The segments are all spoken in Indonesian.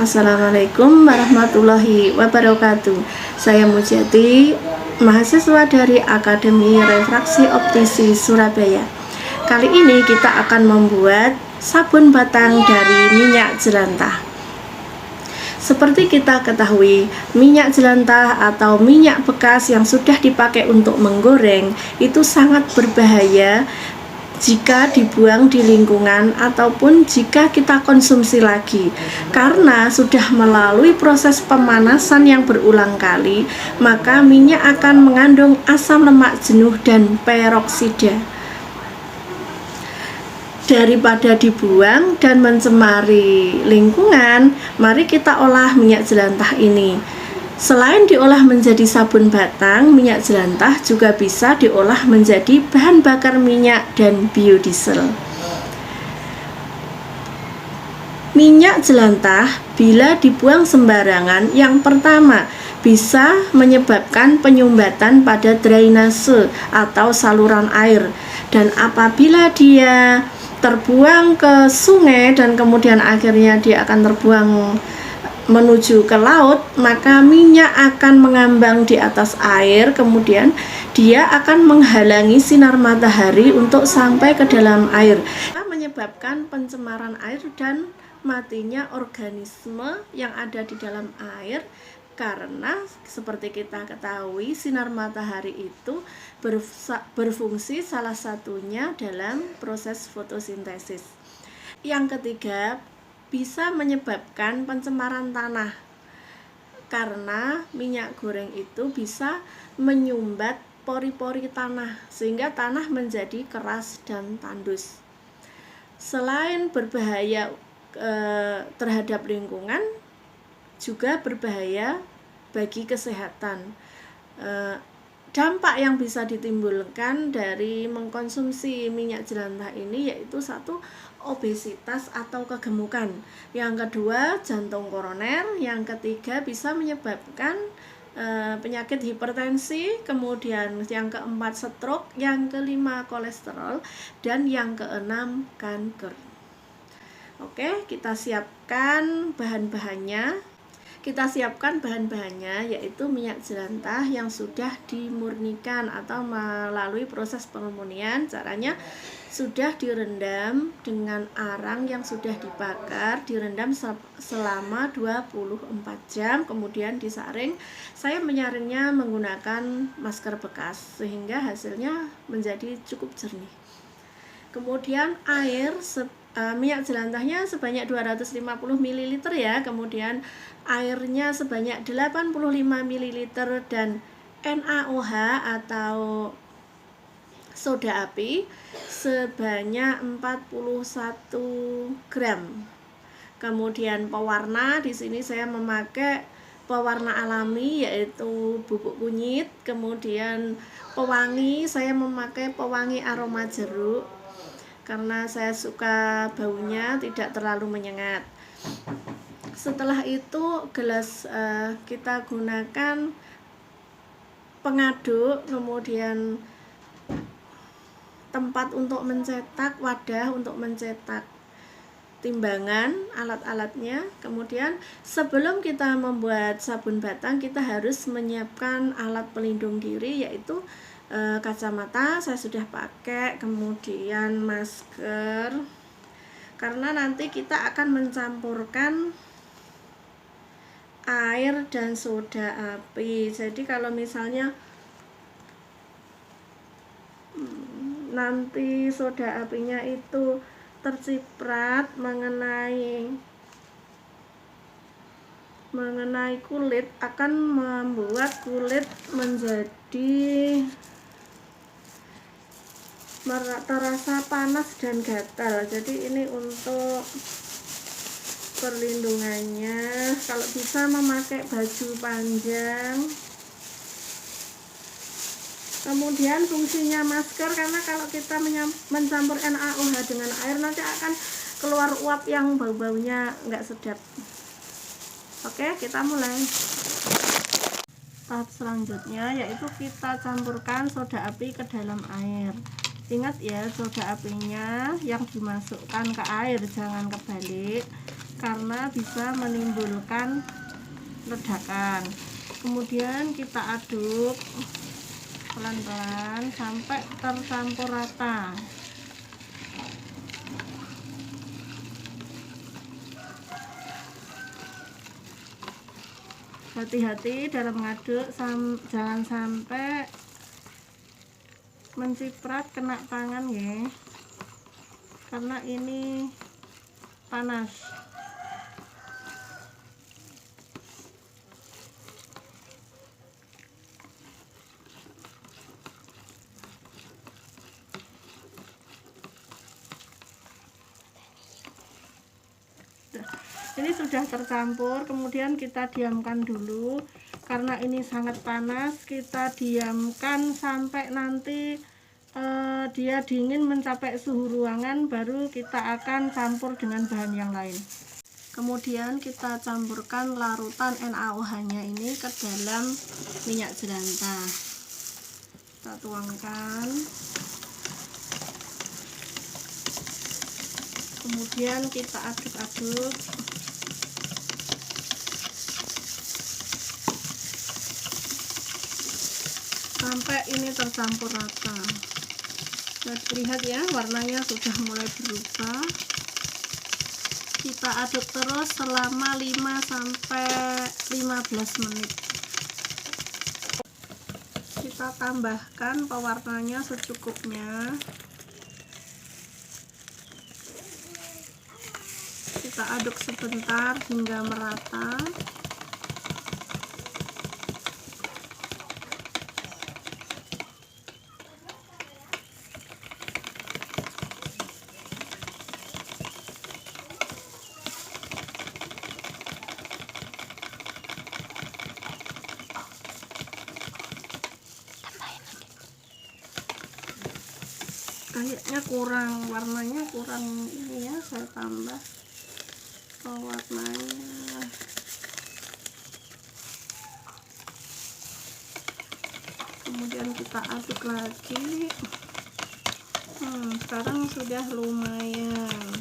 Assalamualaikum warahmatullahi wabarakatuh. Saya Mujati, mahasiswa dari Akademi Refraksi Optisi Surabaya. Kali ini kita akan membuat sabun batang dari minyak jelantah. Seperti kita ketahui, minyak jelantah atau minyak bekas yang sudah dipakai untuk menggoreng itu sangat berbahaya jika dibuang di lingkungan ataupun jika kita konsumsi lagi, karena sudah melalui proses pemanasan yang berulang kali, maka minyak akan mengandung asam lemak jenuh dan peroksida. Daripada dibuang dan mencemari lingkungan, mari kita olah minyak jelantah ini. Selain diolah menjadi sabun batang, minyak jelantah juga bisa diolah menjadi bahan bakar minyak dan biodiesel. Minyak jelantah bila dibuang sembarangan, yang pertama bisa menyebabkan penyumbatan pada drainase atau saluran air, dan apabila dia terbuang ke sungai dan kemudian akhirnya dia akan terbuang menuju ke laut, maka minyak akan mengambang di atas air, kemudian dia akan menghalangi sinar matahari untuk sampai ke dalam air, menyebabkan pencemaran air dan matinya organisme yang ada di dalam air. Karena seperti kita ketahui, sinar matahari itu berfungsi salah satunya dalam proses fotosintesis. Yang ketiga, bisa menyebabkan pencemaran tanah, karena minyak goreng itu bisa menyumbat pori-pori tanah sehingga tanah menjadi keras dan tandus. Selain berbahaya terhadap lingkungan, juga berbahaya bagi kesehatan. Dampak yang bisa ditimbulkan dari mengkonsumsi minyak jelantah ini yaitu satu, obesitas atau kegemukan. Yang kedua, jantung koroner. Yang ketiga, bisa menyebabkan penyakit hipertensi. Kemudian yang keempat, stroke. Yang kelima, kolesterol. Dan yang keenam, kanker. Oke, kita siapkan bahan-bahannya. Yaitu minyak jelantah yang sudah dimurnikan atau melalui proses pemurnian. Caranya sudah direndam dengan arang yang sudah dibakar, direndam selama 24 jam, kemudian disaring. Saya menyaringnya menggunakan masker bekas sehingga hasilnya menjadi cukup jernih. Kemudian air, minyak jelantahnya sebanyak 250 ml ya, kemudian airnya sebanyak 85 ml dan NaOH atau soda api sebanyak 41 gram. Kemudian pewarna, di sini saya memakai pewarna alami yaitu bubuk kunyit. Kemudian pewangi, saya memakai pewangi aroma jeruk karena saya suka baunya tidak terlalu menyengat. Setelah itu gelas kita gunakan pengaduk, kemudian tempat untuk mencetak, wadah untuk mencetak, timbangan, alat-alatnya. Kemudian sebelum kita membuat sabun batang, kita harus menyiapkan alat pelindung diri yaitu kacamata saya sudah pakai, kemudian masker, karena nanti kita akan mencampurkan air dan soda api. Jadi kalau misalnya nanti soda apinya itu terciprat mengenai kulit, akan membuat kulit menjadi terasa panas dan gatal. Jadi ini untuk perlindungannya, kalau bisa memakai baju panjang. Kemudian fungsinya masker, karena kalau kita mencampur NaOH dengan air nanti akan keluar uap yang bau-baunya nggak sedap. Oke, kita mulai. Tahap selanjutnya yaitu kita campurkan soda api ke dalam air. Ingat ya, soda apinya yang dimasukkan ke air, jangan kebalik. karena bisa menimbulkan ledakan. Kemudian kita aduk pelan-pelan sampai tercampur rata. Hati-hati dalam mengaduk, jangan sampai menciprat kena tangan ya, karena ini panas. Ini sudah tercampur, kemudian kita diamkan dulu karena ini sangat panas. Kita diamkan sampai nanti dia dingin mencapai suhu ruangan, baru kita akan campur dengan bahan yang lain. Kemudian kita campurkan larutan NaOH nya ini ke dalam minyak jelantah. Kita tuangkan, kemudian kita aduk-aduk sampai ini tercampur rata. Lihat ya, warnanya sudah mulai berubah. Kita aduk terus selama 5-15 menit. Kita tambahkan pewarnanya secukupnya. Kita aduk sebentar hingga merata. Kayaknya kurang, warnanya kurang ini ya, saya tambah pewarnanya. Kemudian kita aduk lagi. Sekarang sudah lumayan.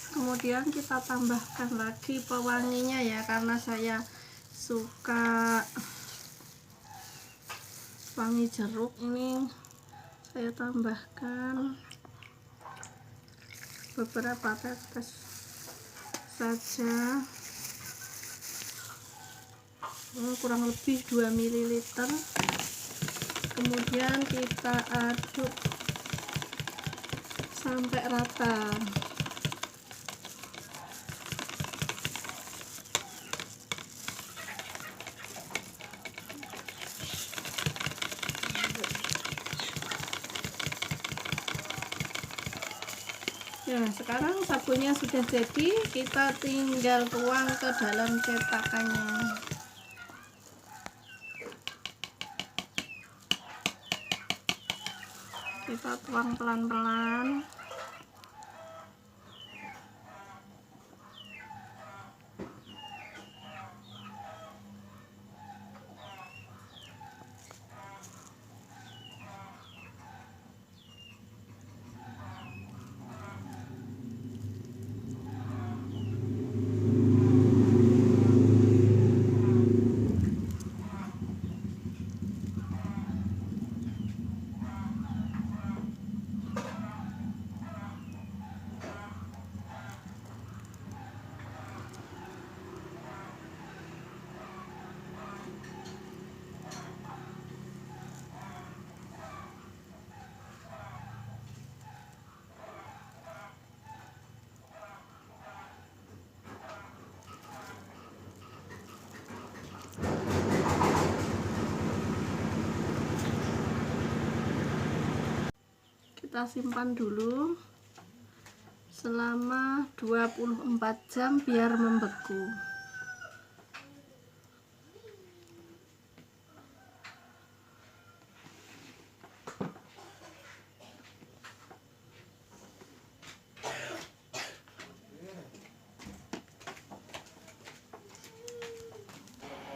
Kemudian kita tambahkan lagi pewanginya ya, karena saya suka wangi jeruk. Ini saya tambahkan beberapa tetes saja, kurang lebih 2 ml. Kemudian kita aduk sampai rata. Ya, sekarang sabunnya sudah jadi, kita tinggal tuang ke dalam cetakannya. Kita tuang pelan-pelan. Kita simpan dulu selama 24 jam biar membeku.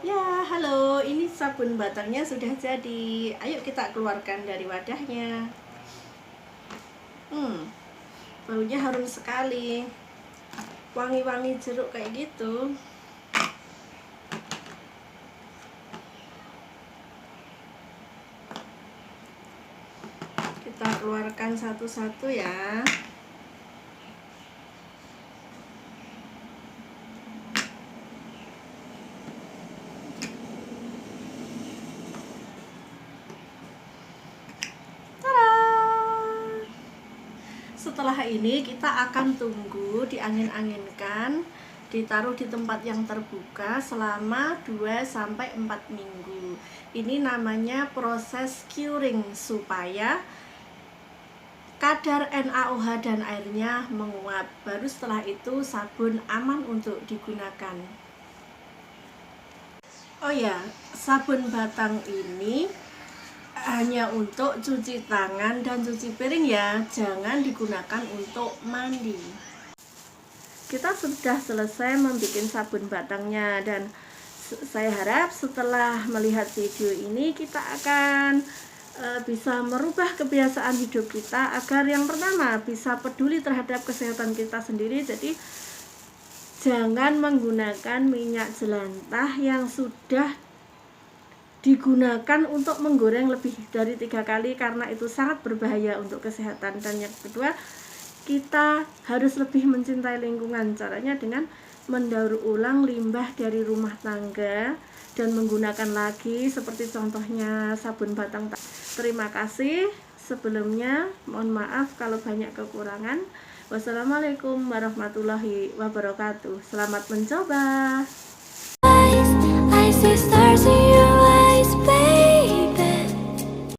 Ya, Halo, ini sabun batangnya sudah jadi. Ayo kita keluarkan dari wadahnya. Baunya harum sekali. Wangi-wangi jeruk kayak gitu. Kita keluarkan satu-satu ya. Setelah ini kita akan tunggu diangin-anginkan, ditaruh di tempat yang terbuka selama 2-4 minggu. Ini namanya proses curing supaya kadar NaOH dan airnya menguap. Baru setelah itu sabun aman untuk digunakan. Oh ya, sabun batang ini hanya untuk cuci tangan dan cuci piring ya, jangan digunakan untuk mandi. Kita sudah selesai membuat sabun batangnya, dan saya harap setelah melihat video ini kita akan bisa merubah kebiasaan hidup kita agar yang pertama bisa peduli terhadap kesehatan kita sendiri. Jadi jangan menggunakan minyak jelantah yang sudah digunakan untuk menggoreng lebih dari 3 kali, karena itu sangat berbahaya untuk kesehatan. Dan yang kedua, kita harus lebih mencintai lingkungan. Caranya dengan mendaur ulang limbah dari rumah tangga dan menggunakan lagi, seperti contohnya sabun batang. Terima kasih sebelumnya, mohon maaf kalau banyak kekurangan. Wassalamualaikum warahmatullahi wabarakatuh. Selamat mencoba.